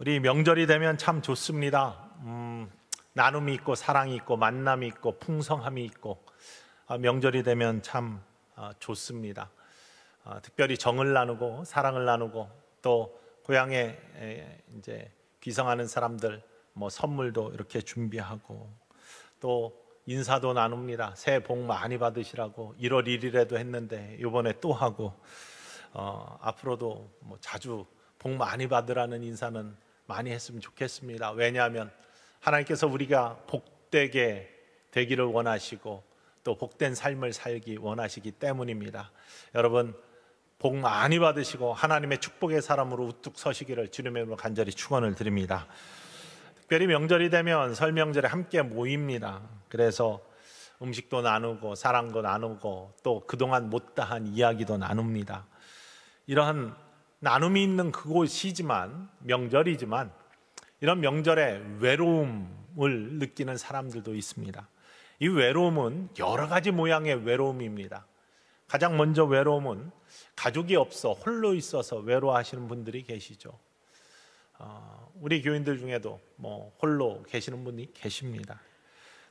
우리 명절이 되면 참 좋습니다. 나눔이 있고 사랑이 있고 만남이 있고 풍성함이 있고 명절이 되면 참 좋습니다. 특별히 정을 나누고 사랑을 나누고 또 고향에 이제 귀성하는 사람들 선물도 이렇게 준비하고 또 인사도 나눕니다. 새해 복 많이 받으시라고 1월 1일에도 했는데 이번에 또 하고 앞으로도 자주 복 많이 받으라는 인사는 많이 했으면 좋겠습니다. 왜냐하면 하나님께서 우리가 복되게 되기를 원하시고 또 복된 삶을 살기 원하시기 때문입니다. 여러분 복 많이 받으시고 하나님의 축복의 사람으로 우뚝 서시기를 주님의 이름으로 간절히 축원을 드립니다. 특별히 명절이 되면 설 명절에 함께 모입니다. 그래서 음식도 나누고 사랑도 나누고 또 그동안 못다한 이야기도 나눕니다. 이러한 나눔이 있는 그곳이지만 명절이지만 이런 명절에 외로움을 느끼는 사람들도 있습니다. 이 외로움은 여러 가지 모양의 외로움입니다. 가장 먼저 외로움은 가족이 없어 홀로 있어서 외로워하시는 분들이 계시죠. 우리 교인들 중에도 홀로 계시는 분이 계십니다.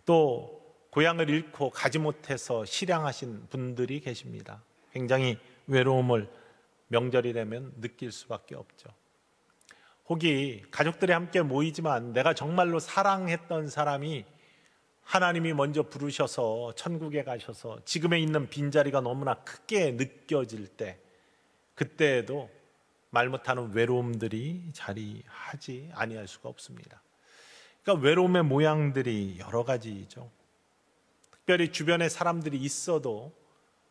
또 고향을 잃고 가지 못해서 실향하신 분들이 계십니다. 굉장히 외로움을 명절이 되면 느낄 수밖에 없죠. 혹이 가족들이 함께 모이지만 내가 정말로 사랑했던 사람이 하나님이 먼저 부르셔서 천국에 가셔서 지금에 있는 빈자리가 너무나 크게 느껴질 때 그때에도 말 못하는 외로움들이 자리하지 아니할 수가 없습니다. 그러니까 외로움의 모양들이 여러 가지죠. 특별히 주변에 사람들이 있어도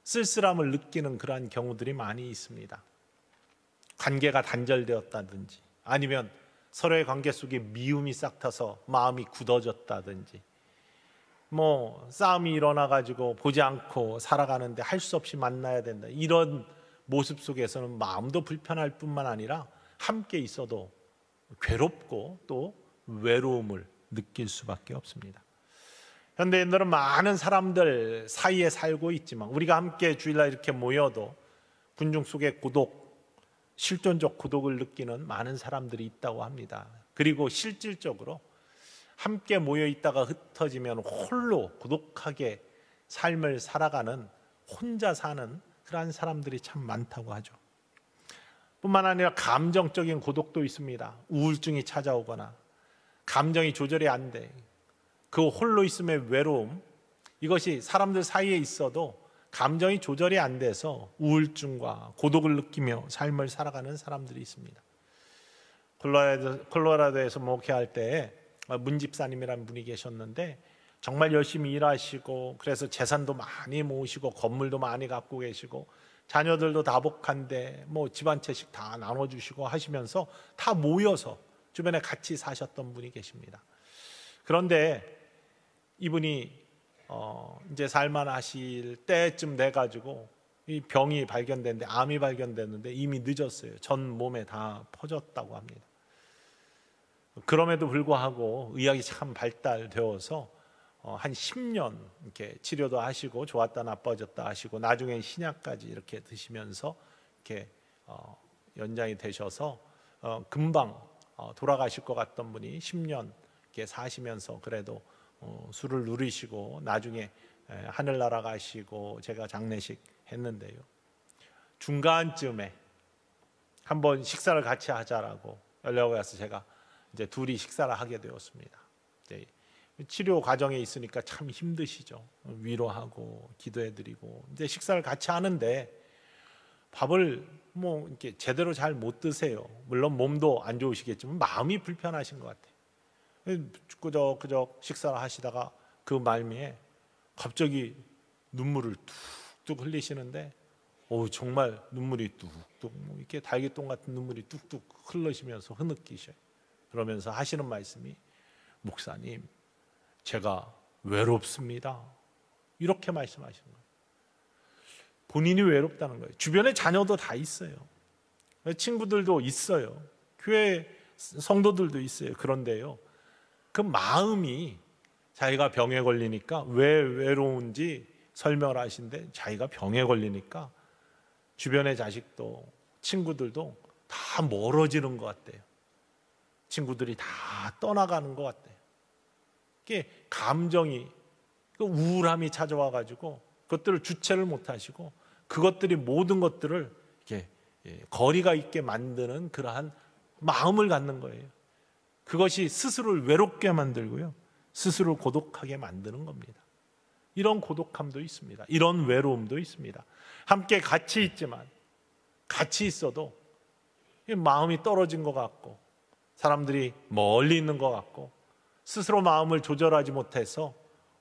쓸쓸함을 느끼는 그러한 경우들이 많이 있습니다. 관계가 단절되었다든지 아니면 서로의 관계 속에 미움이 싹 타서 마음이 굳어졌다든지 싸움이 일어나가지고 보지 않고 살아가는데 할 수 없이 만나야 된다. 이런 모습 속에서는 마음도 불편할 뿐만 아니라 함께 있어도 괴롭고 또 외로움을 느낄 수밖에 없습니다. 현대인들은 많은 사람들 사이에 살고 있지만 우리가 함께 주일날 이렇게 모여도 군중 속의 고독, 실존적 고독을 느끼는 많은 사람들이 있다고 합니다. 그리고 실질적으로 함께 모여 있다가 흩어지면 홀로 고독하게 삶을 살아가는 혼자 사는 그러한 사람들이 참 많다고 하죠. 뿐만 아니라 감정적인 고독도 있습니다. 우울증이 찾아오거나 감정이 조절이 안 돼. 그 홀로 있음의 외로움, 이것이 사람들 사이에 있어도 감정이 조절이 안 돼서 우울증과 고독을 느끼며 삶을 살아가는 사람들이 있습니다. 콜로라도에서 목회할 때 문 집사님이라는 분이 계셨는데 정말 열심히 일하시고 그래서 재산도 많이 모으시고 건물도 많이 갖고 계시고 자녀들도 다복한데 집 한 채씩 다 나눠주시고 하시면서 다 모여서 주변에 같이 사셨던 분이 계십니다. 그런데 이분이 이제 살만하실 때쯤 돼가지고 이 병이 발견됐는데 암이 발견됐는데 이미 늦었어요. 전 몸에 다 퍼졌다고 합니다. 그럼에도 불구하고 의학이 참 발달되어서 한 10년 이렇게 치료도 하시고 좋았다 나빠졌다 하시고 나중에 신약까지 이렇게 드시면서 이렇게 연장이 되셔서 금방 돌아가실 것 같던 분이 10년 이렇게 사시면서 그래도 술을 누리시고 나중에 하늘나라 가시고 제가 장례식 했는데요. 중간쯤에 한번 식사를 같이 하자라고 연락이 와서 제가 이제 둘이 식사를 하게 되었습니다. 이제 치료 과정에 있으니까 참 힘드시죠. 위로하고 기도해드리고 이제 식사를 같이 하는데 밥을 이렇게 제대로 잘 못 드세요. 물론 몸도 안 좋으시겠지만 마음이 불편하신 것 같아요. 끄적끄적 식사를 하시다가 그 말미에 갑자기 눈물을 뚝뚝 흘리시는데 정말 눈물이 뚝뚝 이렇게 달걀똥 같은 눈물이 뚝뚝 흘러시면서 흐느끼셔요. 그러면서 하시는 말씀이 목사님 제가 외롭습니다. 이렇게 말씀하시는 거예요. 본인이 외롭다는 거예요. 주변에 자녀도 다 있어요. 친구들도 있어요. 교회 성도들도 있어요. 그런데요 그 마음이 자기가 병에 걸리니까 왜 외로운지 설명을 하시는데 자기가 병에 걸리니까 주변의 자식도 친구들도 다 멀어지는 것 같대요. 친구들이 다 떠나가는 것 같아요. 이게 감정이, 우울함이 찾아와가지고 그것들을 주체를 못하시고 그것들이 모든 것들을 이렇게 거리가 있게 만드는 그러한 마음을 갖는 거예요. 그것이 스스로를 외롭게 만들고요, 스스로를 고독하게 만드는 겁니다. 이런 고독함도 있습니다. 이런 외로움도 있습니다. 함께 같이 있지만 같이 있어도 마음이 떨어진 것 같고 사람들이 멀리 있는 것 같고 스스로 마음을 조절하지 못해서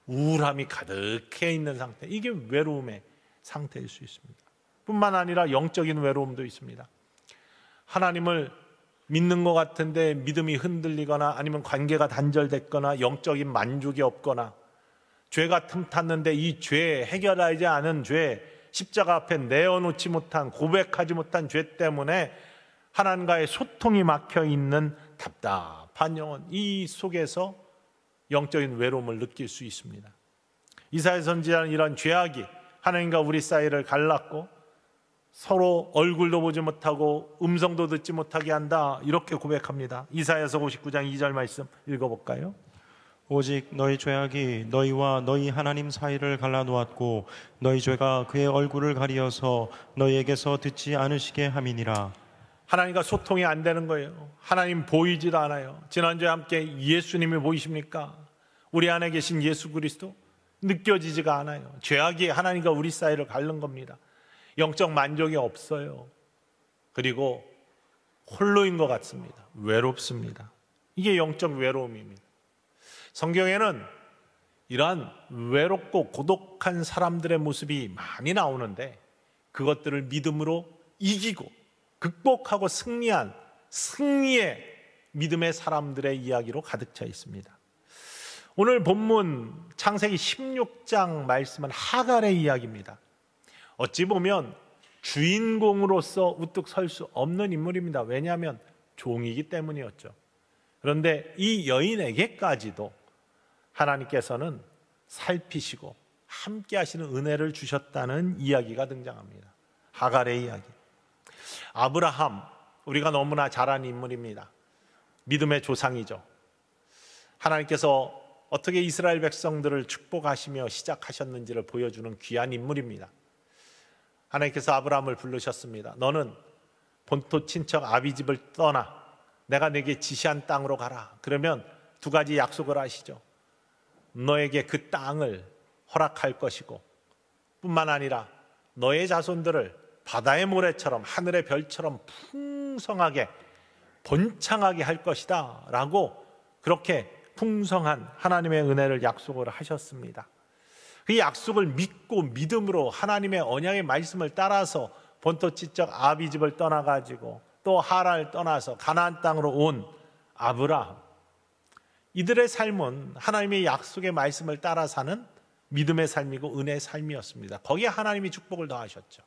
우울함이 가득해 있는 상태, 이게 외로움의 상태일 수 있습니다. 뿐만 아니라 영적인 외로움도 있습니다. 하나님을 믿는 것 같은데 믿음이 흔들리거나 아니면 관계가 단절됐거나 영적인 만족이 없거나 죄가 틈탔는데 이 죄, 해결하지 않은 죄, 십자가 앞에 내어놓지 못한, 고백하지 못한 죄 때문에 하나님과의 소통이 막혀있는 답답한 영혼, 이 속에서 영적인 외로움을 느낄 수 있습니다. 이사야 선지자는 이런 죄악이 하나님과 우리 사이를 갈랐고 서로 얼굴도 보지 못하고 음성도 듣지 못하게 한다, 이렇게 고백합니다. 이사야서 59장 2절 말씀 읽어볼까요? 오직 너희 죄악이 너희와 너희 하나님 사이를 갈라놓았고 너희 죄가 그의 얼굴을 가리어서 너희에게서 듣지 않으시게 함이니라. 하나님과 소통이 안 되는 거예요. 하나님 보이지도 않아요. 지난주에 함께 예수님이 보이십니까? 우리 안에 계신 예수 그리스도 느껴지지가 않아요. 죄악이 하나님과 우리 사이를 가른 겁니다. 영적 만족이 없어요. 그리고 홀로인 것 같습니다. 외롭습니다. 이게 영적 외로움입니다. 성경에는 이러한 외롭고 고독한 사람들의 모습이 많이 나오는데 그것들을 믿음으로 이기고 극복하고 승리한 승리의 믿음의 사람들의 이야기로 가득 차 있습니다. 오늘 본문 창세기 16장 말씀은 하갈의 이야기입니다. 어찌 보면 주인공으로서 우뚝 설 수 없는 인물입니다. 왜냐하면 종이기 때문이었죠. 그런데 이 여인에게까지도 하나님께서는 살피시고 함께 하시는 은혜를 주셨다는 이야기가 등장합니다. 하갈의 이야기. 아브라함, 우리가 너무나 잘 아는 인물입니다. 믿음의 조상이죠. 하나님께서 어떻게 이스라엘 백성들을 축복하시며 시작하셨는지를 보여주는 귀한 인물입니다. 하나님께서 아브라함을 부르셨습니다. 너는 본토 친척 아비집을 떠나 내가 네게 지시한 땅으로 가라. 그러면 두 가지 약속을 하시죠. 너에게 그 땅을 허락할 것이고 뿐만 아니라 너의 자손들을 바다의 모래처럼 하늘의 별처럼 풍성하게 번창하게 할 것이다 라고 그렇게 풍성한 하나님의 은혜를 약속을 하셨습니다. 그 약속을 믿고 믿음으로 하나님의 언약의 말씀을 따라서 본토 친척 아비집을 떠나가지고 또 하란을 떠나서 가나안 땅으로 온 아브라함, 이들의 삶은 하나님의 약속의 말씀을 따라 사는 믿음의 삶이고 은혜의 삶이었습니다. 거기에 하나님이 축복을 더하셨죠.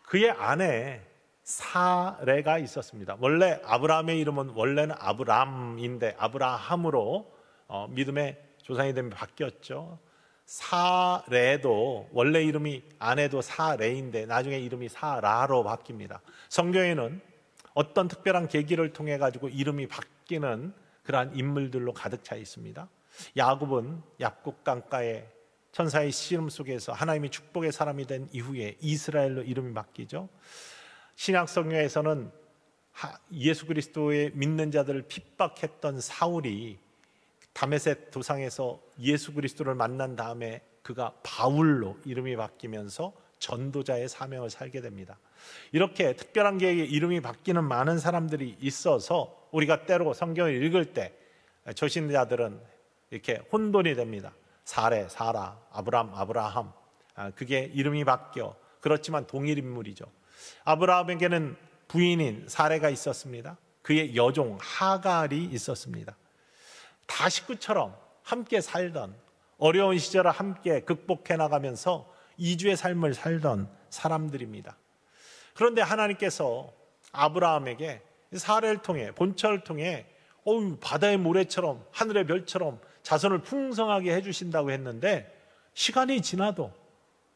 그의 아내 사레가 있었습니다. 원래 아브라함의 이름은 원래는 아브람인데 아브라함으로 믿음의 조상이 되면 바뀌었죠. 사레도 원래 이름이 아내도 사레인데 나중에 이름이 사라로 바뀝니다. 성경에는 어떤 특별한 계기를 통해 가지고 이름이 바뀌는 그러한 인물들로 가득 차 있습니다. 야곱은 약국 강가의 천사의 씨름 속에서 하나님이 축복의 사람이 된 이후에 이스라엘로 이름이 바뀌죠. 신약 성경에서는 예수 그리스도의 믿는 자들을 핍박했던 사울이 다메섹 도상에서 예수 그리스도를 만난 다음에 그가 바울로 이름이 바뀌면서 전도자의 사명을 살게 됩니다. 이렇게 특별한 계획에 이름이 바뀌는 많은 사람들이 있어서 우리가 때로 성경을 읽을 때 초신자들은 이렇게 혼돈이 됩니다. 사레, 사라, 아브람, 아브라함, 그게 이름이 바뀌어. 그렇지만 동일 인물이죠. 아브라함에게는 부인인 사레가 있었습니다. 그의 여종 하갈이 있었습니다. 다 식구처럼 함께 살던, 어려운 시절을 함께 극복해 나가면서 이주의 삶을 살던 사람들입니다. 그런데 하나님께서 아브라함에게 사례를 통해, 본처를 통해 바다의 모래처럼 하늘의 별처럼 자손을 풍성하게 해주신다고 했는데 시간이 지나도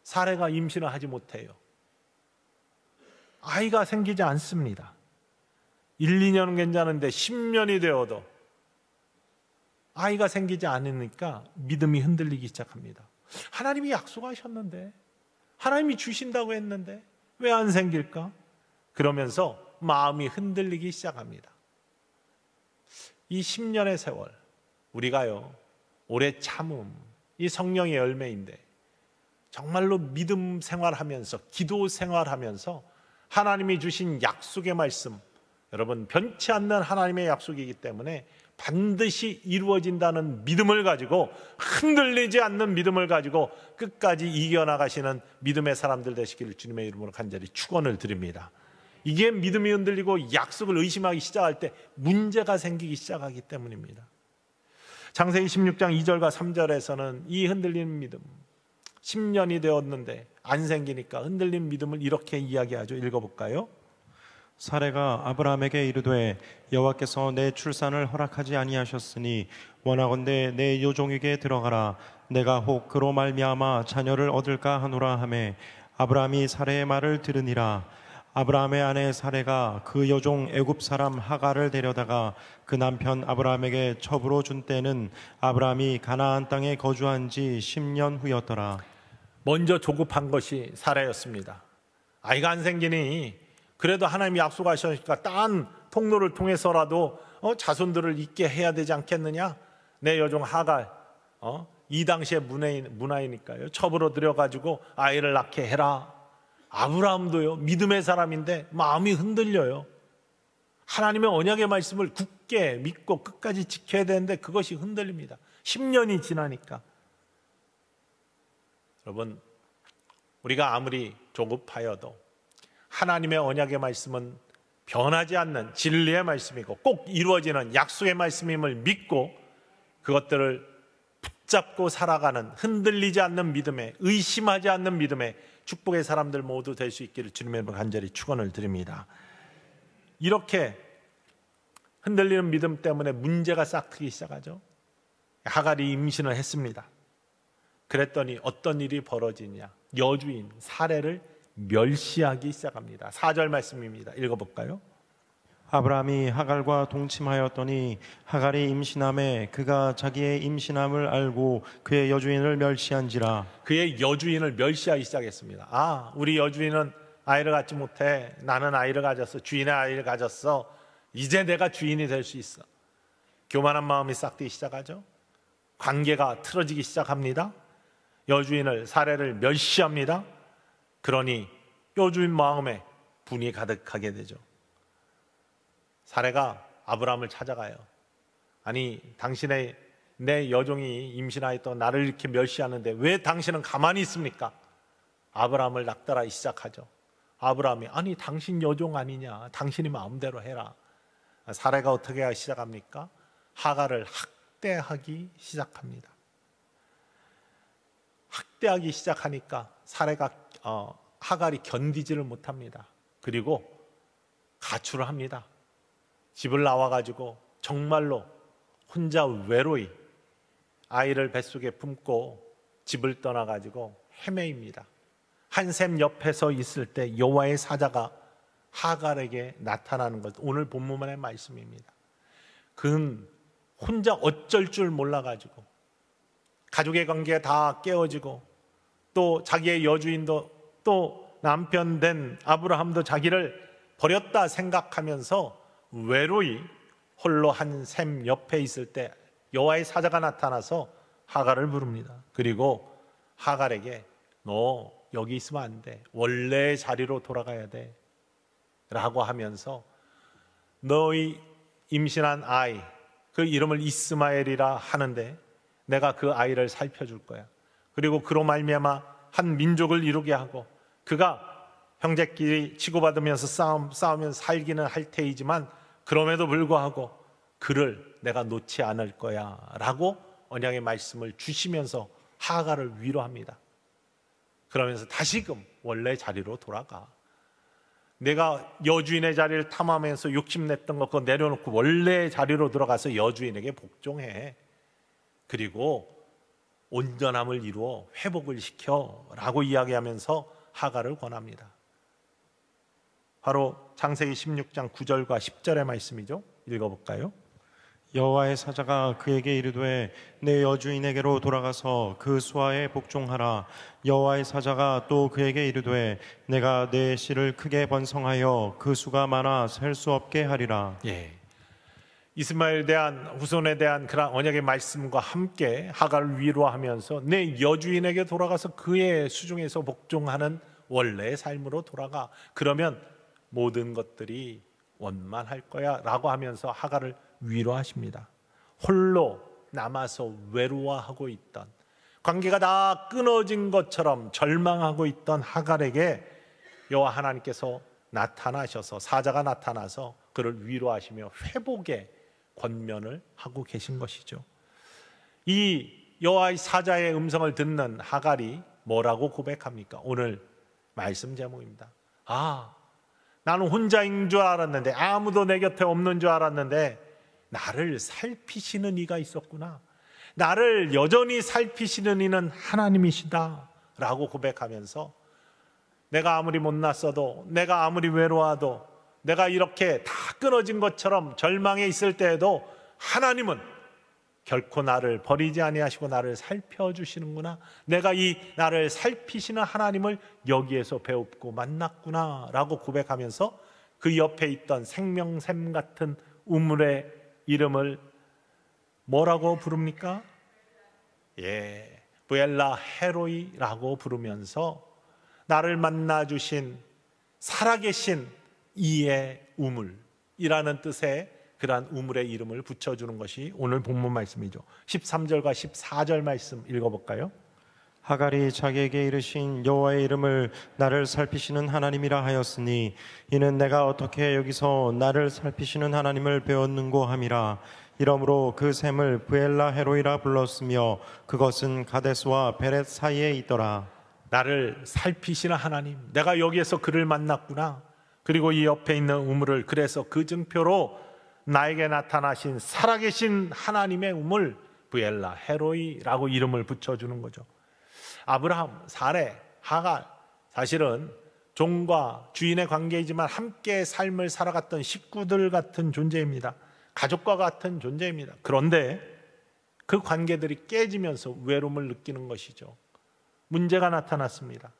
사례가 임신을 하지 못해요. 아이가 생기지 않습니다. 1, 2년은 괜찮은데 10년이 되어도 아이가 생기지 않으니까 믿음이 흔들리기 시작합니다. 하나님이 약속하셨는데, 하나님이 주신다고 했는데 왜 안 생길까? 그러면서 마음이 흔들리기 시작합니다. 이 10년의 세월, 우리가요, 오래 참음, 이 성령의 열매인데 정말로 믿음 생활하면서, 기도 생활하면서 하나님이 주신 약속의 말씀, 여러분 변치 않는 하나님의 약속이기 때문에 반드시 이루어진다는 믿음을 가지고, 흔들리지 않는 믿음을 가지고 끝까지 이겨나가시는 믿음의 사람들 되시기를 주님의 이름으로 간절히 축원을 드립니다. 이게 믿음이 흔들리고 약속을 의심하기 시작할 때 문제가 생기기 시작하기 때문입니다. 창세기 16장 2절과 3절에서는 이 흔들리는 믿음, 10년이 되었는데 안 생기니까 흔들린 믿음을 이렇게 이야기하죠. 읽어볼까요? 사레가 아브라함에게 이르되 여호와께서 내 출산을 허락하지 아니하셨으니 원하건대 내 요종에게 들어가라. 내가 혹 그로 말미암아 자녀를 얻을까 하노라 하매 아브라함이 사레의 말을 들으니라. 아브라함의 아내 사레가 그 여종 애굽 사람 하갈을 데려다가 그 남편 아브라함에게 첩으로 준 때는 아브라함이 가나안 땅에 거주한 지 10년 후였더라. 먼저 조급한 것이 사라였습니다. 아이가 안 생기니 그래도 하나님이 약속하셨으니까 딴 통로를 통해서라도 자손들을 있게 해야 되지 않겠느냐? 내 여종 하갈, 이 당시에 문화이니까요, 첩으로 들여가지고 아이를 낳게 해라. 아브라함도요, 믿음의 사람인데 마음이 흔들려요. 하나님의 언약의 말씀을 굳게 믿고 끝까지 지켜야 되는데 그것이 흔들립니다. 10년이 지나니까. 여러분, 우리가 아무리 조급하여도 하나님의 언약의 말씀은 변하지 않는 진리의 말씀이고 꼭 이루어지는 약속의 말씀임을 믿고 그것들을 붙잡고 살아가는, 흔들리지 않는 믿음에, 의심하지 않는 믿음에 축복의 사람들 모두 될 수 있기를 주님의 이름으로 간절히 축원을 드립니다. 이렇게 흔들리는 믿음 때문에 문제가 싹트기 시작하죠. 하갈이 임신을 했습니다. 그랬더니 어떤 일이 벌어지냐? 여주인 사레를 멸시하기 시작합니다. 4절 말씀입니다. 읽어볼까요? 아브라함이 하갈과 동침하였더니 하갈이 임신함에 그가 자기의 임신함을 알고 그의 여주인을 멸시한지라. 그의 여주인을 멸시하기 시작했습니다. 우리 여주인은 아이를 갖지 못해. 나는 아이를 가졌어. 주인의 아이를 가졌어. 이제 내가 주인이 될 수 있어. 교만한 마음이 싹트기 시작하죠. 관계가 틀어지기 시작합니다. 여주인을, 사례를 멸시합니다. 그러니 여주인 마음에 분이 가득하게 되죠. 사레가 아브라함을 찾아가요. 아니, 당신의 내 여종이 임신하였던 나를 이렇게 멸시하는데 왜 당신은 가만히 있습니까? 아브라함을 낙달하기 시작하죠. 아브라함이 아니 당신 여종 아니냐, 당신이 마음대로 해라. 사레가 어떻게 하기 시작합니까? 하갈을 학대하기 시작합니다. 학대하기 시작하니까 사레가 하갈이 견디지를 못합니다. 그리고 가출을 합니다. 집을 나와가지고 정말로 혼자 외로이 아이를 뱃속에 품고 집을 떠나가지고 헤매입니다. 한 샘 옆에서 있을 때 여호와의 사자가 하갈에게 나타나는 것, 오늘 본문의 말씀입니다. 그는 혼자 어쩔 줄 몰라가지고 가족의 관계가 다 깨어지고 또 자기의 여주인도 또 남편 된 아브라함도 자기를 버렸다 생각하면서 외로이 홀로 한 샘 옆에 있을 때 여호와의 사자가 나타나서 하갈을 부릅니다. 그리고 하갈에게 너 여기 있으면 안 돼. 원래의 자리로 돌아가야 돼. 라고 하면서 너의 임신한 아이, 그 이름을 이스마엘이라 하는데 내가 그 아이를 살펴줄 거야. 그리고 그로 말미암아 한 민족을 이루게 하고 그가 형제끼리 치고받으면서 싸우면서 살기는 할 테이지만 그럼에도 불구하고 그를 내가 놓지 않을 거야 라고 언약의 말씀을 주시면서 하갈을 위로합니다. 그러면서 다시금 원래 자리로 돌아가. 내가 여주인의 자리를 탐하면서 욕심냈던 거 그거 내려놓고 원래 자리로 들어가서 여주인에게 복종해. 그리고 온전함을 이루어 회복을 시켜 라고 이야기하면서 하갈을 권합니다. 바로 창세기 16장 9절과 10절의 말씀이죠. 읽어볼까요? 여호와의 사자가 그에게 이르되 내 여주인에게로 돌아가서 그 수하에 복종하라. 여호와의 사자가 또 그에게 이르되 내가 내 씨를 크게 번성하여 그 수가 많아 셀 수 없게 하리라. 이스마엘에 대한 후손에 대한 그런 언약의 말씀과 함께 하갈을 위로하면서 내 여주인에게 돌아가서 그의 수중에서 복종하는 원래의 삶으로 돌아가. 그러면 모든 것들이 원만할 거야 라고 하면서 하갈을 위로하십니다. 홀로 남아서 외로워하고 있던, 관계가 다 끊어진 것처럼 절망하고 있던 하갈에게 여호와 하나님께서 나타나셔서, 사자가 나타나서 그를 위로하시며 회복의 권면을 하고 계신 것이죠. 이 여호와의 사자의 음성을 듣는 하갈이 뭐라고 고백합니까? 오늘 말씀 제목입니다. 나는 혼자인 줄 알았는데, 아무도 내 곁에 없는 줄 알았는데 나를 살피시는 이가 있었구나. 나를 여전히 살피시는 이는 하나님이시다 라고 고백하면서, 내가 아무리 못났어도, 내가 아무리 외로워도, 내가 이렇게 다 끊어진 것처럼 절망에 있을 때에도 하나님은 결코 나를 버리지 아니하시고 나를 살펴주시는구나. 내가 이 나를 살피시는 하나님을 여기에서 배웠고 만났구나 라고 고백하면서 그 옆에 있던 생명샘 같은 우물의 이름을 뭐라고 부릅니까? 부엘라 헤로이라고 부르면서 나를 만나주신 살아계신 이의 우물이라는 뜻의 그러한 우물의 이름을 붙여주는 것이 오늘 본문 말씀이죠. 13절과 14절 말씀 읽어볼까요? 하갈이 자기에게 이르신 여호와의 이름을 나를 살피시는 하나님이라 하였으니 이는 내가 어떻게 여기서 나를 살피시는 하나님을 배웠는고 함이라. 이러므로 그 샘을 부엘라 헤로이라 불렀으며 그것은 가데스와 베렛 사이에 있더라. 나를 살피시는 하나님, 내가 여기에서 그를 만났구나. 그리고 이 옆에 있는 우물을, 그래서 그 증표로 나에게 나타나신 살아계신 하나님의 우물 부엘라 헤로이라고 이름을 붙여주는 거죠. 아브라함, 사레, 하갈, 사실은 종과 주인의 관계이지만 함께 삶을 살아갔던 식구들 같은 존재입니다. 가족과 같은 존재입니다. 그런데 그 관계들이 깨지면서 외로움을 느끼는 것이죠. 문제가 나타났습니다.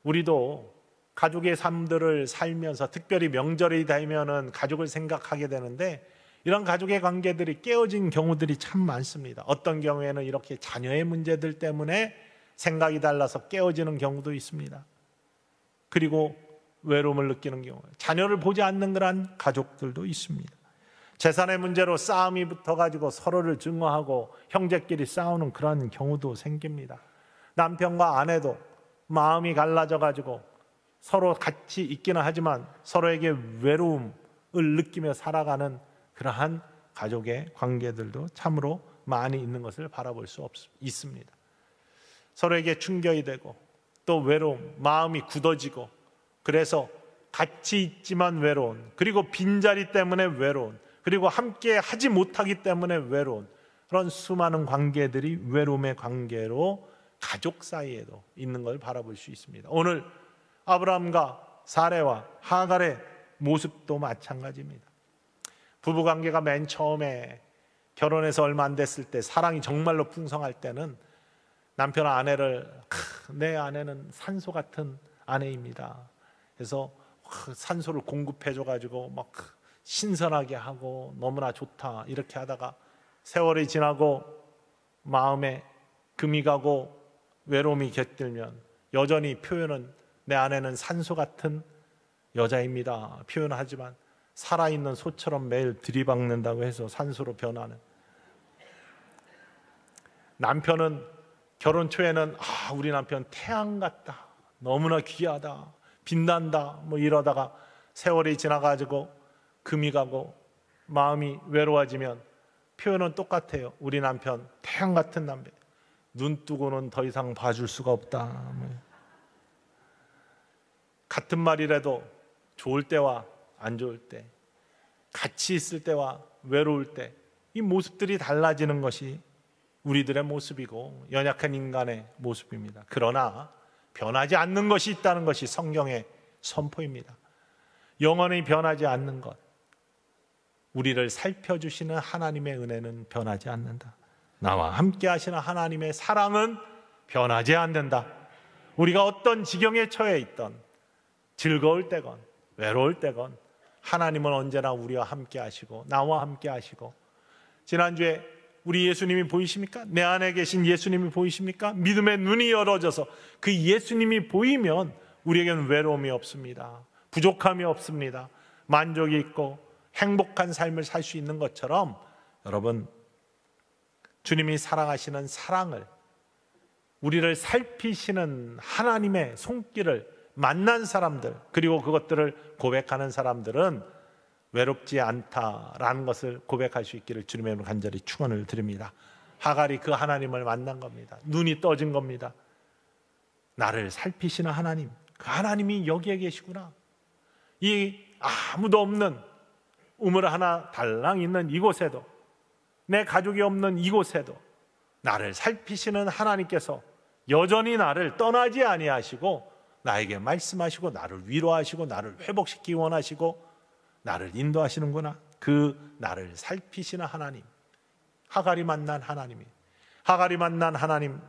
우리도 가족의 삶들을 살면서, 특별히 명절이 되면은 가족을 생각하게 되는데, 이런 가족의 관계들이 깨어진 경우들이 참 많습니다. 어떤 경우에는 이렇게 자녀의 문제들 때문에 생각이 달라서 깨어지는 경우도 있습니다. 그리고 외로움을 느끼는 경우, 자녀를 보지 않는 그런 가족들도 있습니다. 재산의 문제로 싸움이 붙어가지고 서로를 증오하고 형제끼리 싸우는 그런 경우도 생깁니다. 남편과 아내도 마음이 갈라져가지고 서로 같이 있기는 하지만 서로에게 외로움을 느끼며 살아가는 그러한 가족의 관계들도 참으로 많이 있는 것을 바라볼 수 있습니다. 서로에게 충격이 되고 또 외로움, 마음이 굳어지고, 그래서 같이 있지만 외로운, 그리고 빈자리 때문에 외로운, 그리고 함께 하지 못하기 때문에 외로운, 그런 수많은 관계들이 외로움의 관계로 가족 사이에도 있는 걸 바라볼 수 있습니다. 오늘 아브라함과 사레와 하갈의 모습도 마찬가지입니다. 부부관계가 맨 처음에 결혼해서 얼마 안 됐을 때, 사랑이 정말로 풍성할 때는 남편 아내를, 내 아내는 산소 같은 아내입니다. 그래서 산소를 공급해줘가지고 막 신선하게 하고 너무나 좋다 이렇게 하다가 세월이 지나고 마음에 금이 가고 외로움이 곁들면 여전히 표현은 내 아내는 산소 같은 여자입니다 표현하지만, 살아있는 소처럼 매일 들이박는다고 해서 산소로 변하는, 남편은 결혼 초에는 우리 남편 태양 같다, 너무나 귀하다, 빛난다 뭐 이러다가 세월이 지나가지고 금이 가고 마음이 외로워지면 표현은 똑같아요. 우리 남편 태양 같은 남편, 눈 뜨고는 더 이상 봐줄 수가 없다. 같은 말이라도 좋을 때와 안 좋을 때, 같이 있을 때와 외로울 때, 이 모습들이 달라지는 것이 우리들의 모습이고 연약한 인간의 모습입니다. 그러나 변하지 않는 것이 있다는 것이 성경의 선포입니다. 영원히 변하지 않는 것, 우리를 살펴주시는 하나님의 은혜는 변하지 않는다. 나와 함께 하시는 하나님의 사랑은 변하지 않는다. 우리가 어떤 지경에 처해 있던, 즐거울 때건 외로울 때건 하나님은 언제나 우리와 함께 하시고 나와 함께 하시고, 지난주에 우리 예수님이 보이십니까? 내 안에 계신 예수님이 보이십니까? 믿음의 눈이 열어져서 그 예수님이 보이면 우리에게는 외로움이 없습니다. 부족함이 없습니다. 만족이 있고 행복한 삶을 살 수 있는 것처럼, 여러분, 주님이 사랑하시는 사랑을, 우리를 살피시는 하나님의 손길을 만난 사람들, 그리고 그것들을 고백하는 사람들은 외롭지 않다라는 것을 고백할 수 있기를 주님의 이름으로 간절히 축원을 드립니다. 하갈이 그 하나님을 만난 겁니다. 눈이 떠진 겁니다. 나를 살피시는 하나님, 그 하나님이 여기에 계시구나. 이 아무도 없는 우물 하나 달랑 있는 이곳에도, 내 가족이 없는 이곳에도 나를 살피시는 하나님께서 여전히 나를 떠나지 아니하시고 나에게 말씀하시고 나를 위로하시고 나를 회복시키기 원하시고 나를 인도하시는구나. 그 나를 살피시는 하나님, 하갈이 만난 하나님이, 하갈이 만난 하나님,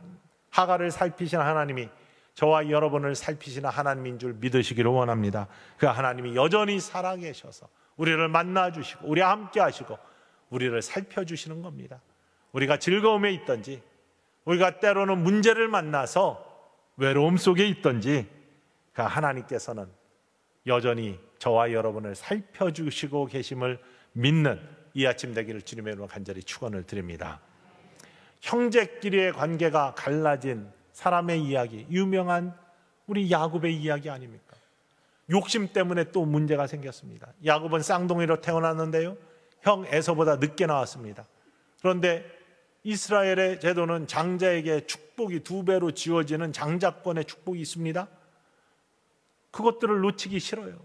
하갈을 살피시는 하나님이 저와 여러분을 살피시는 하나님인 줄 믿으시기를 원합니다. 그 하나님이 여전히 살아계셔서 우리를 만나주시고 우리와 함께 하시고 우리를 살펴주시는 겁니다. 우리가 즐거움에 있든지, 우리가 때로는 문제를 만나서 외로움 속에 있든지, 그 하나님께서는 여전히 저와 여러분을 살펴주시고 계심을 믿는 이 아침 되기를 주님의 이름으로 간절히 축원을 드립니다. 형제끼리의 관계가 갈라진 사람의 이야기, 유명한 우리 야곱의 이야기 아닙니까? 욕심 때문에 또 문제가 생겼습니다. 야곱은 쌍둥이로 태어났는데요, 형 에서보다 늦게 나왔습니다. 그런데 이스라엘의 제도는 장자에게 축복이 2배로 지어지는 장자권의 축복이 있습니다. 그것들을 놓치기 싫어요.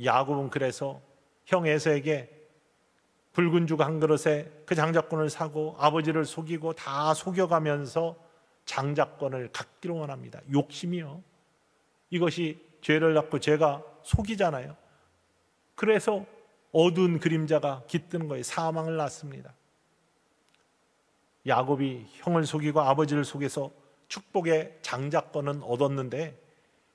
야곱은 그래서 형 에서에게 붉은 죽 한 그릇에 그 장자권을 사고 아버지를 속이고 다 속여가면서 장자권을 갖기로 원합니다. 욕심이요, 이것이 죄를 낳고 죄가 속이잖아요. 그래서 어두운 그림자가 깃드는 거예요. 사망을 낳습니다. 야곱이 형을 속이고 아버지를 속여서 축복의 장자권은 얻었는데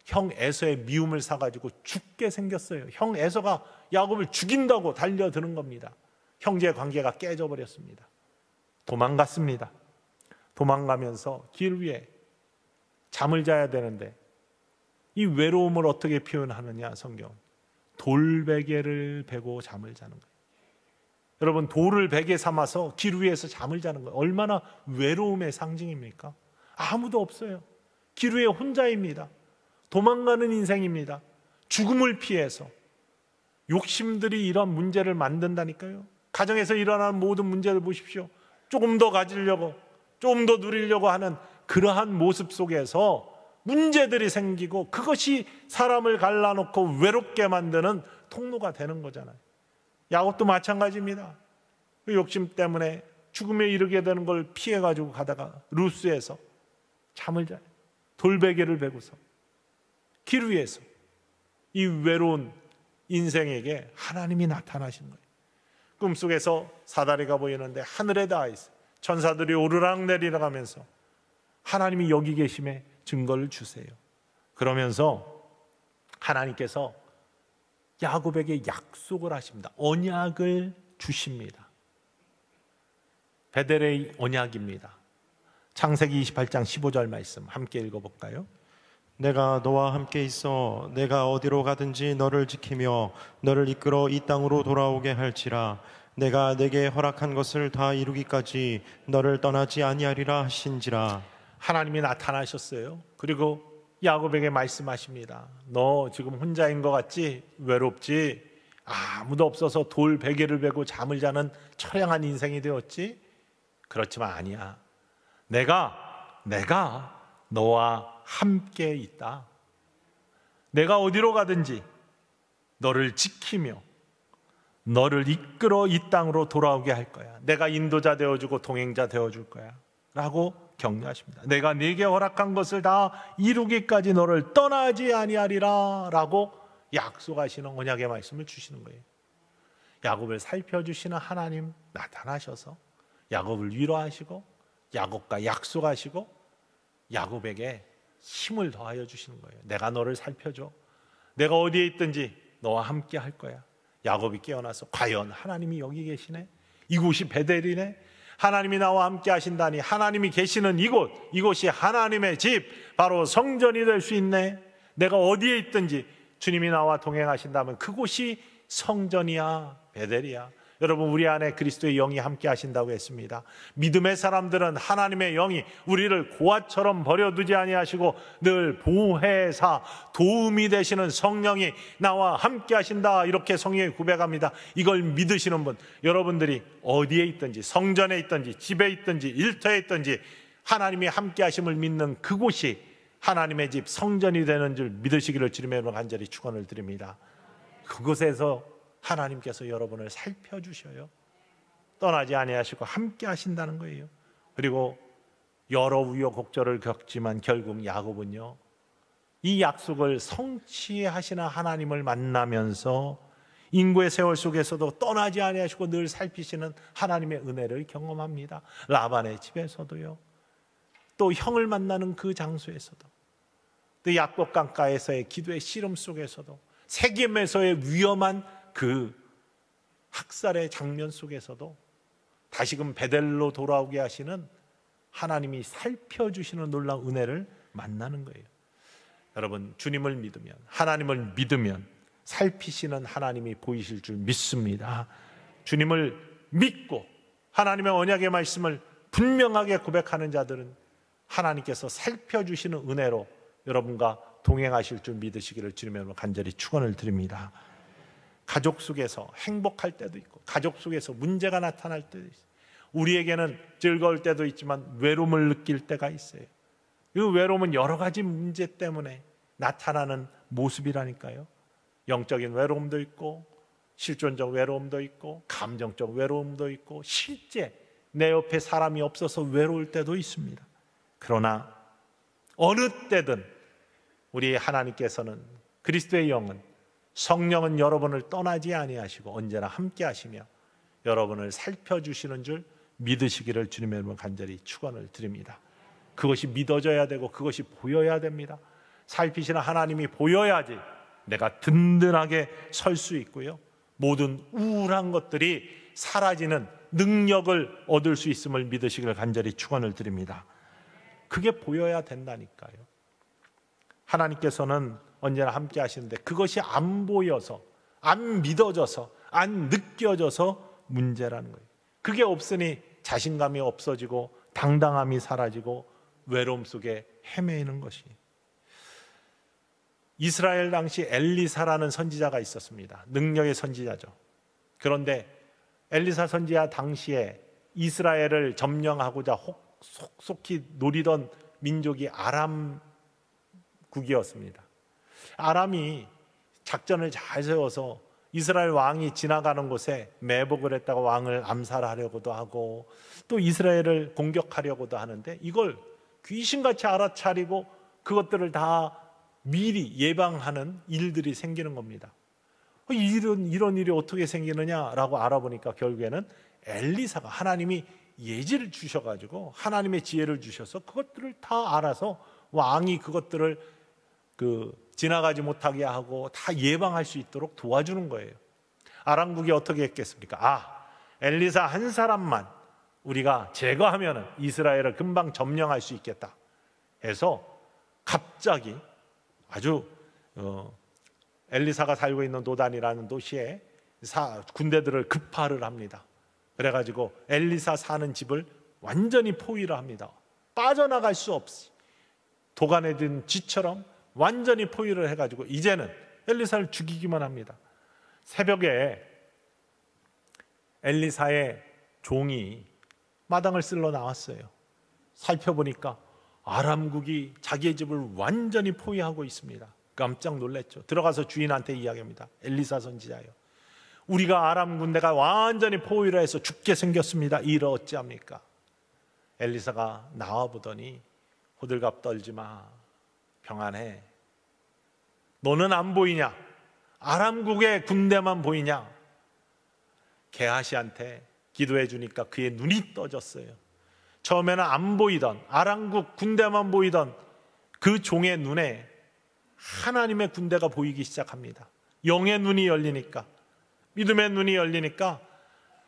형 에서의 미움을 사가지고 죽게 생겼어요. 형 에서가 야곱을 죽인다고 달려드는 겁니다. 형제 관계가 깨져버렸습니다. 도망갔습니다. 도망가면서 길 위에 잠을 자야 되는데 이 외로움을 어떻게 표현하느냐, 성경. 돌베개를 베고 잠을 자는 거예요. 여러분, 돌을 베개 삼아서 길 위에서 잠을 자는 거예요. 얼마나 외로움의 상징입니까? 아무도 없어요. 길 위에 혼자입니다. 도망가는 인생입니다. 죽음을 피해서. 욕심들이 이런 문제를 만든다니까요. 가정에서 일어나는 모든 문제를 보십시오. 조금 더 가지려고, 조금 더 누리려고 하는 그러한 모습 속에서 문제들이 생기고 그것이 사람을 갈라놓고 외롭게 만드는 통로가 되는 거잖아요. 야곱도 마찬가지입니다. 그 욕심 때문에 죽음에 이르게 되는 걸 피해가지고 가다가 루스에서 잠을 자요. 돌베개를 베고서 길 위에서 이 외로운 인생에게 하나님이 나타나신 거예요. 꿈속에서 사다리가 보이는데 하늘에 닿아 있어요. 천사들이 오르락 내리락 하면서 하나님이 여기 계심에 증거를 주세요. 그러면서 하나님께서 야곱에게 약속을 하십니다. 언약을 주십니다. 베델의 언약입니다. 창세기 28장 15절 말씀 함께 읽어볼까요? 내가 너와 함께 있어 내가 어디로 가든지 너를 지키며 너를 이끌어 이 땅으로 돌아오게 할지라. 내가 내게 허락한 것을 다 이루기까지 너를 떠나지 아니하리라 하신지라. 하나님이 나타나셨어요. 그리고 야곱에게 말씀하십니다. 너 지금 혼자인 것 같지? 외롭지? 아무도 없어서 돌 베개를 베고 잠을 자는 처량한 인생이 되었지? 그렇지만 아니야. 내가 너와 함께 있다. 내가 어디로 가든지 너를 지키며 너를 이끌어 이 땅으로 돌아오게 할 거야. 내가 인도자 되어주고 동행자 되어줄 거야 라고 격려하십니다. 내가 네게 허락한 것을 다 이루기까지 너를 떠나지 아니하리라 라고 약속하시는 언약의 말씀을 주시는 거예요. 야곱을 살펴주시는 하나님 나타나셔서 야곱을 위로하시고 야곱과 약속하시고 야곱에게 힘을 더하여 주시는 거예요. 내가 너를 살펴줘. 내가 어디에 있든지 너와 함께 할 거야. 야곱이 깨어나서 과연 하나님이 여기 계시네? 이곳이 베델이네? 하나님이 나와 함께 하신다니 하나님이 계시는 이곳이 하나님의 집, 바로 성전이 될 수 있네. 내가 어디에 있든지 주님이 나와 동행하신다면 그곳이 성전이야, 베델이야. 여러분, 우리 안에 그리스도의 영이 함께 하신다고 했습니다. 믿음의 사람들은 하나님의 영이 우리를 고아처럼 버려두지 아니하시고 늘 보혜사, 도움이 되시는 성령이 나와 함께 하신다, 이렇게 성경이 고백합니다. 이걸 믿으시는 분, 여러분들이 어디에 있든지, 성전에 있든지, 집에 있든지, 일터에 있든지 하나님이 함께 하심을 믿는 그곳이 하나님의 집, 성전이 되는 줄 믿으시기를 주님의 간절히 축원을 드립니다. 그곳에서 하나님께서 여러분을 살펴주셔요. 떠나지 아니하시고 함께 하신다는 거예요. 그리고 여러 우여곡절을 겪지만 결국 야곱은요, 이 약속을 성취하시는 하나님을 만나면서 인구의 세월 속에서도 떠나지 아니하시고 늘 살피시는 하나님의 은혜를 경험합니다. 라반의 집에서도요, 또 형을 만나는 그 장소에서도, 또 야곱 강가에서의 기도의 씨름 속에서도, 세겜에서의 위험한 그 학살의 장면 속에서도 다시금 베델로 돌아오게 하시는 하나님이 살펴주시는 놀라운 은혜를 만나는 거예요. 여러분, 주님을 믿으면, 하나님을 믿으면 살피시는 하나님이 보이실 줄 믿습니다. 주님을 믿고 하나님의 언약의 말씀을 분명하게 고백하는 자들은 하나님께서 살펴주시는 은혜로 여러분과 동행하실 줄 믿으시기를 주님의 간절히 축원을 드립니다. 가족 속에서 행복할 때도 있고 가족 속에서 문제가 나타날 때도 있어요. 우리에게는 즐거울 때도 있지만 외로움을 느낄 때가 있어요. 그 외로움은 여러 가지 문제 때문에 나타나는 모습이라니까요. 영적인 외로움도 있고 실존적 외로움도 있고 감정적 외로움도 있고 실제 내 옆에 사람이 없어서 외로울 때도 있습니다. 그러나 어느 때든 우리 하나님께서는, 그리스도의 영은, 성령은 여러분을 떠나지 아니하시고 언제나 함께 하시며 여러분을 살펴주시는 줄 믿으시기를 주님의 이름으로 간절히 축원을 드립니다. 그것이 믿어져야 되고 그것이 보여야 됩니다. 살피시는 하나님이 보여야지 내가 든든하게 설 수 있고요, 모든 우울한 것들이 사라지는 능력을 얻을 수 있음을 믿으시기를 간절히 축원을 드립니다. 그게 보여야 된다니까요. 하나님께서는 언제나 함께 하시는데 그것이 안 보여서, 안 믿어져서, 안 느껴져서 문제라는 거예요. 그게 없으니 자신감이 없어지고 당당함이 사라지고 외로움 속에 헤매이는 것이. 이스라엘 당시 엘리사라는 선지자가 있었습니다. 능력의 선지자죠. 그런데 엘리사 선지자 당시에 이스라엘을 점령하고자 속속히 노리던 민족이 아람국이었습니다. 아람이 작전을 잘 세워서 이스라엘 왕이 지나가는 곳에 매복을 했다가 왕을 암살하려고도 하고 또 이스라엘을 공격하려고도 하는데 이걸 귀신같이 알아차리고 그것들을 다 미리 예방하는 일들이 생기는 겁니다. 이런 일이 어떻게 생기느냐라고 알아보니까 결국에는 엘리사가, 하나님이 예지를 주셔가지고 하나님의 지혜를 주셔서 그것들을 다 알아서 왕이 그것들을 지나가지 못하게 하고 다 예방할 수 있도록 도와주는 거예요. 아람국이 어떻게 했겠습니까? 엘리사 한 사람만 우리가 제거하면 이스라엘을 금방 점령할 수 있겠다 해서 갑자기 아주 엘리사가 살고 있는 도단이라는 도시에 군대들을 급파를 합니다. 그래가지고 엘리사 사는 집을 완전히 포위를 합니다. 빠져나갈 수 없이 도간에 든 쥐처럼 완전히 포위를 해가지고 이제는 엘리사를 죽이기만 합니다. 새벽에 엘리사의 종이 마당을 쓸러 나왔어요. 살펴보니까 아람국이 자기의 집을 완전히 포위하고 있습니다. 깜짝 놀랐죠. 들어가서 주인한테 이야기합니다. 엘리사 선지자요, 우리가 아람 군대가 완전히 포위를 해서 죽게 생겼습니다. 이를 어찌합니까? 엘리사가 나와보더니 호들갑 떨지 마, 평안해. 너는 안 보이냐? 아람국의 군대만 보이냐? 게하시한테 기도해 주니까 그의 눈이 떠졌어요. 처음에는 안 보이던 아람국 군대만 보이던 그 종의 눈에 하나님의 군대가 보이기 시작합니다. 영의 눈이 열리니까, 믿음의 눈이 열리니까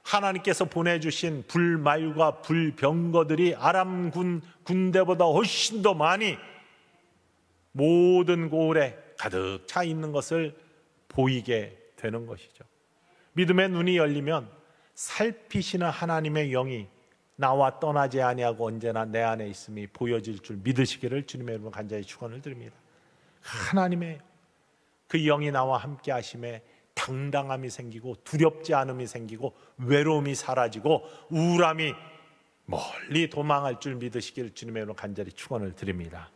하나님께서 보내주신 불말과 불병거들이 아람군 군대보다 훨씬 더 많이 모든 고을에 가득 차 있는 것을 보이게 되는 것이죠. 믿음의 눈이 열리면 살피시는 하나님의 영이 나와 떠나지 아니하고 언제나 내 안에 있음이 보여질 줄 믿으시기를 주님의 이름으로 간절히 축원을 드립니다. 하나님의 그 영이 나와 함께 하심에 당당함이 생기고 두렵지 않음이 생기고 외로움이 사라지고 우울함이 멀리 도망할 줄 믿으시기를 주님의 이름으로 간절히 축원을 드립니다.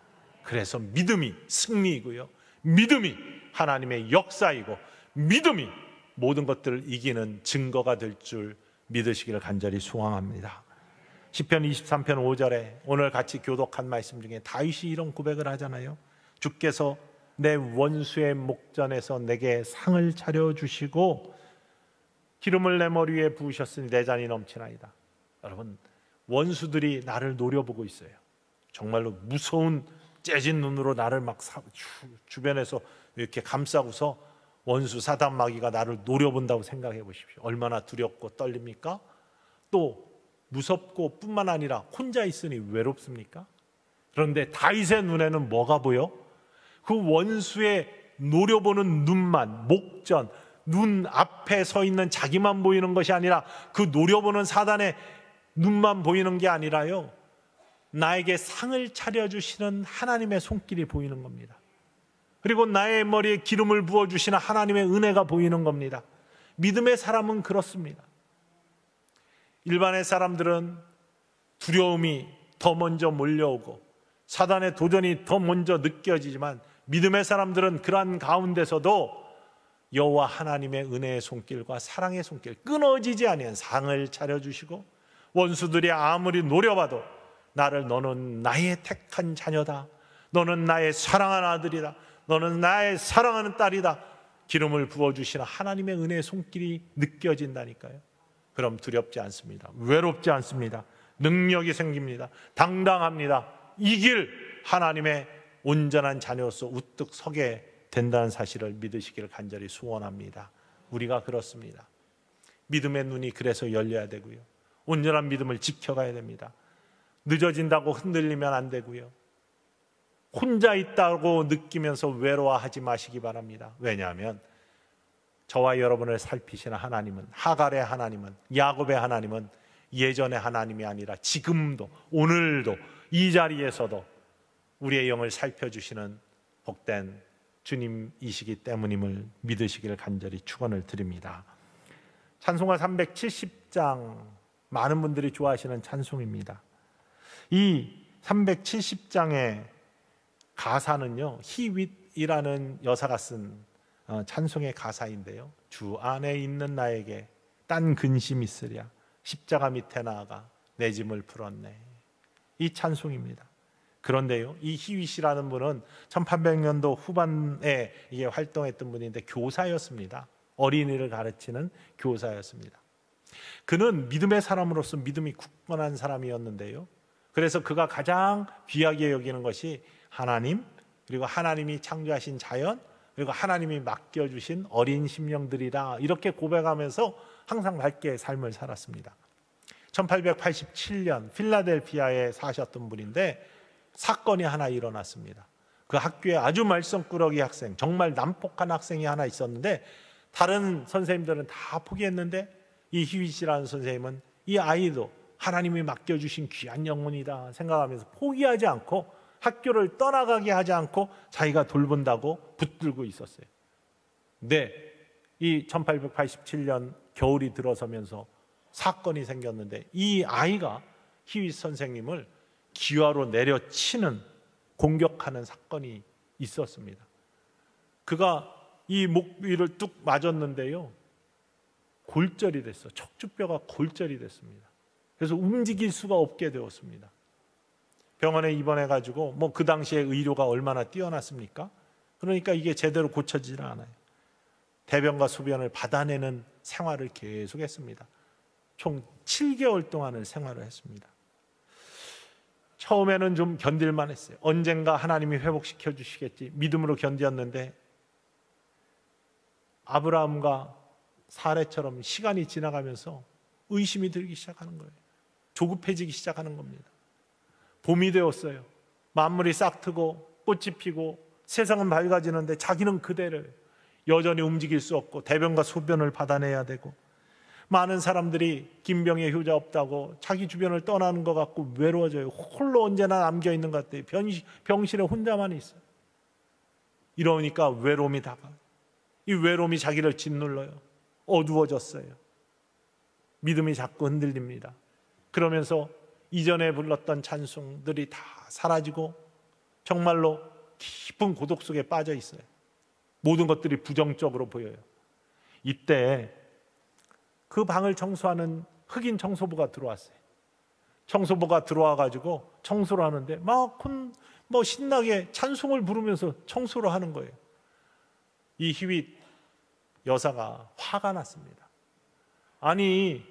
그래서 믿음이 승리이고요, 믿음이 하나님의 역사이고, 믿음이 모든 것들을 이기는 증거가 될 줄 믿으시기를 간절히 소망합니다. 시편 23편 5절에 오늘 같이 교독한 말씀 중에 다윗이 이런 고백을 하잖아요. 주께서 내 원수의 목전에서 내게 상을 차려주시고 기름을 내 머리 위에 부으셨으니 내 잔이 넘치나이다. 여러분, 원수들이 나를 노려보고 있어요. 정말로 무서운 째진 눈으로 나를 막 주변에서 이렇게 감싸고서 원수 사단 마귀가 나를 노려본다고 생각해 보십시오. 얼마나 두렵고 떨립니까? 또 무섭고 뿐만 아니라 혼자 있으니 외롭습니까? 그런데 다윗의 눈에는 뭐가 보여? 그 원수의 노려보는 눈만, 목전, 눈 앞에 서 있는 자기만 보이는 것이 아니라 그 노려보는 사단의 눈만 보이는 게 아니라요, 나에게 상을 차려주시는 하나님의 손길이 보이는 겁니다. 그리고 나의 머리에 기름을 부어주시는 하나님의 은혜가 보이는 겁니다. 믿음의 사람은 그렇습니다. 일반의 사람들은 두려움이 더 먼저 몰려오고 사단의 도전이 더 먼저 느껴지지만 믿음의 사람들은 그러한 가운데서도 여호와 하나님의 은혜의 손길과 사랑의 손길, 끊어지지 아니한 상을 차려주시고 원수들이 아무리 노려봐도 나를, 너는 나의 택한 자녀다, 너는 나의 사랑하는 아들이다, 너는 나의 사랑하는 딸이다, 기름을 부어주시는 하나님의 은혜의 손길이 느껴진다니까요. 그럼 두렵지 않습니다. 외롭지 않습니다. 능력이 생깁니다. 당당합니다. 이길 하나님의 온전한 자녀로서 우뚝 서게 된다는 사실을 믿으시기를 간절히 소원합니다. 우리가 그렇습니다. 믿음의 눈이 그래서 열려야 되고요, 온전한 믿음을 지켜가야 됩니다. 늦어진다고 흔들리면 안 되고요, 혼자 있다고 느끼면서 외로워하지 마시기 바랍니다. 왜냐하면 저와 여러분을 살피시는 하나님은, 하갈의 하나님은, 야곱의 하나님은 예전의 하나님이 아니라 지금도, 오늘도, 이 자리에서도 우리의 영을 살펴주시는 복된 주님이시기 때문임을 믿으시기를 간절히 축원을 드립니다. 찬송가 370장, 많은 분들이 좋아하시는 찬송입니다. 이 370장의 가사는요, 히윗이라는 여사가 쓴 찬송의 가사인데요, 주 안에 있는 나에게 딴 근심 있으랴, 십자가 밑에 나아가 내 짐을 풀었네. 이 찬송입니다. 그런데요, 이 히윗이라는 분은 1800년도 후반에 이게 활동했던 분인데 교사였습니다. 어린이를 가르치는 교사였습니다. 그는 믿음의 사람으로서 믿음이 굳건한 사람이었는데요, 그래서 그가 가장 귀하게 여기는 것이 하나님, 그리고 하나님이 창조하신 자연, 그리고 하나님이 맡겨주신 어린 심령들이다, 이렇게 고백하면서 항상 밝게 삶을 살았습니다. 1887년 필라델피아에 사셨던 분인데 사건이 하나 일어났습니다. 그 학교에 아주 말썽꾸러기 학생, 정말 난폭한 학생이 하나 있었는데 다른 선생님들은 다 포기했는데 이 히윗이라는 선생님은 이 아이도 하나님이 맡겨주신 귀한 영혼이다 생각하면서 포기하지 않고 학교를 떠나가게 하지 않고 자기가 돌본다고 붙들고 있었어요. 근데 이 1887년 겨울이 들어서면서 사건이 생겼는데 이 아이가 히윗 선생님을 기와로 내려치는, 공격하는 사건이 있었습니다. 그가 이 목 위를 뚝 맞았는데요, 골절이 됐어. 척추뼈가 골절이 됐습니다. 그래서 움직일 수가 없게 되었습니다. 병원에 입원해가지고 뭐 그 당시에 의료가 얼마나 뛰어났습니까? 그러니까 이게 제대로 고쳐지질 않아요. 대변과 소변을 받아내는 생활을 계속했습니다. 총 7개월 동안을 생활을 했습니다. 처음에는 좀 견딜만 했어요. 언젠가 하나님이 회복시켜 주시겠지 믿음으로 견디었는데, 아브라함과 사례처럼 시간이 지나가면서 의심이 들기 시작하는 거예요. 조급해지기 시작하는 겁니다. 봄이 되었어요. 만물이 싹트고 꽃이 피고 세상은 밝아지는데 자기는 그대를 여전히 움직일 수 없고 대변과 소변을 받아내야 되고, 많은 사람들이 김병의 효자 없다고 자기 주변을 떠나는 것 같고 외로워져요. 홀로 언제나 남겨있는 것 같아요. 병실에 혼자만 있어요. 이러니까 외로움이 다가와요. 이 외로움이 자기를 짓눌러요. 어두워졌어요. 믿음이 자꾸 흔들립니다. 그러면서 이전에 불렀던 찬송들이 다 사라지고 정말로 깊은 고독 속에 빠져 있어요. 모든 것들이 부정적으로 보여요. 이때 그 방을 청소하는 흑인 청소부가 들어왔어요. 청소부가 들어와가지고 청소를 하는데 막 신나게 찬송을 부르면서 청소를 하는 거예요. 이 히윗 여사가 화가 났습니다. 아니,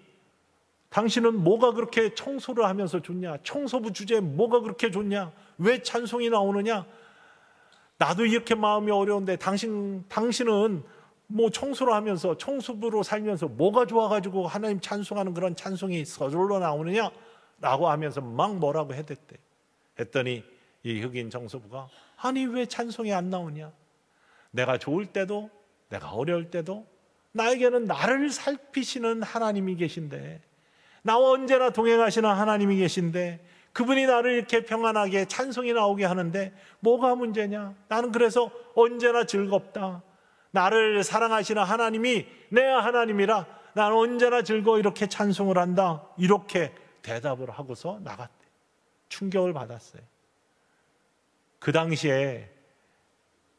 당신은 뭐가 그렇게 청소를 하면서 좋냐? 청소부 주제에 뭐가 그렇게 좋냐? 왜 찬송이 나오느냐? 나도 이렇게 마음이 어려운데 당신은 뭐 청소를 하면서 청소부로 살면서 뭐가 좋아가지고 하나님 찬송하는 그런 찬송이 서둘러 나오느냐? 라고 하면서 막 뭐라고 해댔대. 했더니 이 흑인 청소부가, 아니 왜 찬송이 안 나오냐? 내가 좋을 때도 내가 어려울 때도 나에게는 나를 살피시는 하나님이 계신데, 나와 언제나 동행하시는 하나님이 계신데, 그분이 나를 이렇게 평안하게 찬송이 나오게 하는데 뭐가 문제냐? 나는 그래서 언제나 즐겁다. 나를 사랑하시는 하나님이 내 하나님이라 나는 언제나 즐거워 이렇게 찬송을 한다. 이렇게 대답을 하고서 나갔대. 충격을 받았어요. 그 당시에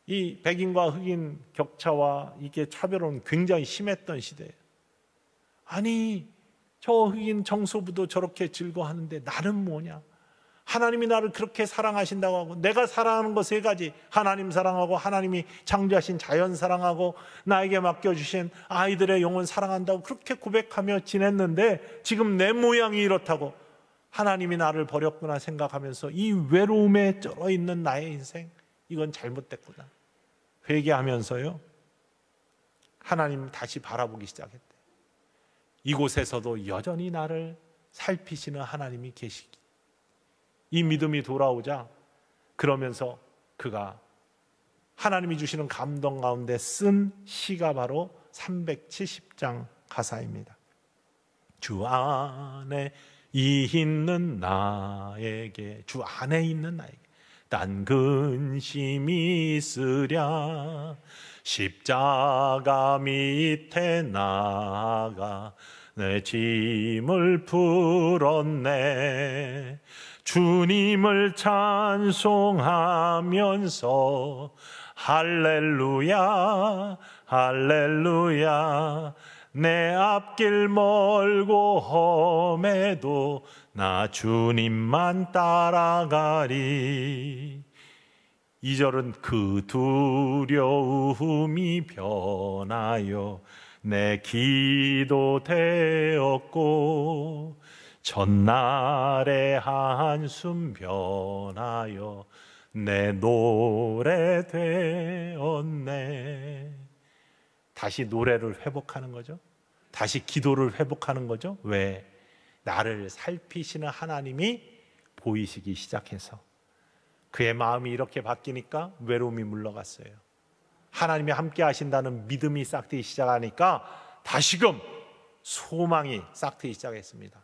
이 백인과 흑인 격차와 이게 차별은 굉장히 심했던 시대예요. 아니, 저 흑인 청소부도 저렇게 즐거워하는데 나는 뭐냐? 하나님이 나를 그렇게 사랑하신다고 하고, 내가 사랑하는 거 세 가지, 하나님 사랑하고 하나님이 창조하신 자연 사랑하고 나에게 맡겨주신 아이들의 영혼 사랑한다고 그렇게 고백하며 지냈는데 지금 내 모양이 이렇다고, 하나님이 나를 버렸구나 생각하면서 이 외로움에 쩔어 있는 나의 인생, 이건 잘못됐구나 회개하면서요, 하나님 다시 바라보기 시작했대. 이곳에서도 여전히 나를 살피시는 하나님이 계시기, 이 믿음이 돌아오자 그러면서 그가 하나님이 주시는 감동 가운데 쓴 시가 바로 370장 가사입니다. 주 안에 있는 나에게, 주 안에 있는 나에게 딴 근심이 있으랴, 십자가 밑에 나가 내 짐을 풀었네. 주님을 찬송하면서 할렐루야 할렐루야, 내 앞길 멀고 험해도 나 주님만 따라가리. 2절은 그 두려움이 변하여 내 기도 되었고, 전날의 한숨 변하여 내 노래 되었네. 다시 노래를 회복하는 거죠. 다시 기도를 회복하는 거죠. 왜? 나를 살피시는 하나님이 보이시기 시작해서. 그의 마음이 이렇게 바뀌니까 외로움이 물러갔어요. 하나님이 함께 하신다는 믿음이 싹트기 시작하니까 다시금 소망이 싹트기 시작했습니다.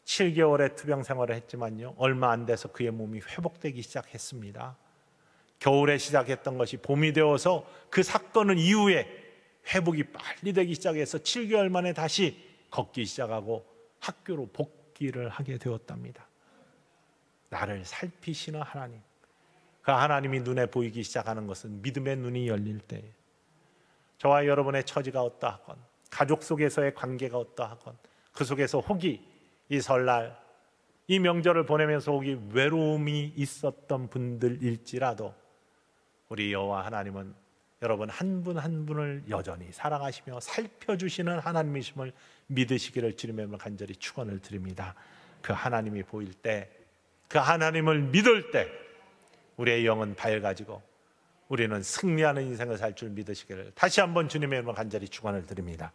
7개월의 투병 생활을 했지만요, 얼마 안 돼서 그의 몸이 회복되기 시작했습니다. 겨울에 시작했던 것이 봄이 되어서 그 사건은 이후에 회복이 빨리 되기 시작해서 7개월 만에 다시 걷기 시작하고 학교로 복귀를 하게 되었답니다. 나를 살피시는 하나님, 그 하나님이 눈에 보이기 시작하는 것은 믿음의 눈이 열릴 때예요. 저와 여러분의 처지가 어떠하건, 가족 속에서의 관계가 어떠하건, 그 속에서 혹이 이 설날, 이 명절을 보내면서 오기 외로움이 있었던 분들일지라도 우리 여호와 하나님은 여러분 한 분 한 분을 여전히 사랑하시며 살펴주시는 하나님이심을 믿으시기를 주님의 간절히 축원을 드립니다. 그 하나님이 보일 때, 그 하나님을 믿을 때 우리의 영은 밝아지고 우리는 승리하는 인생을 살 줄 믿으시기를 다시 한번 주님의 이름으로 간절히 축원을 드립니다.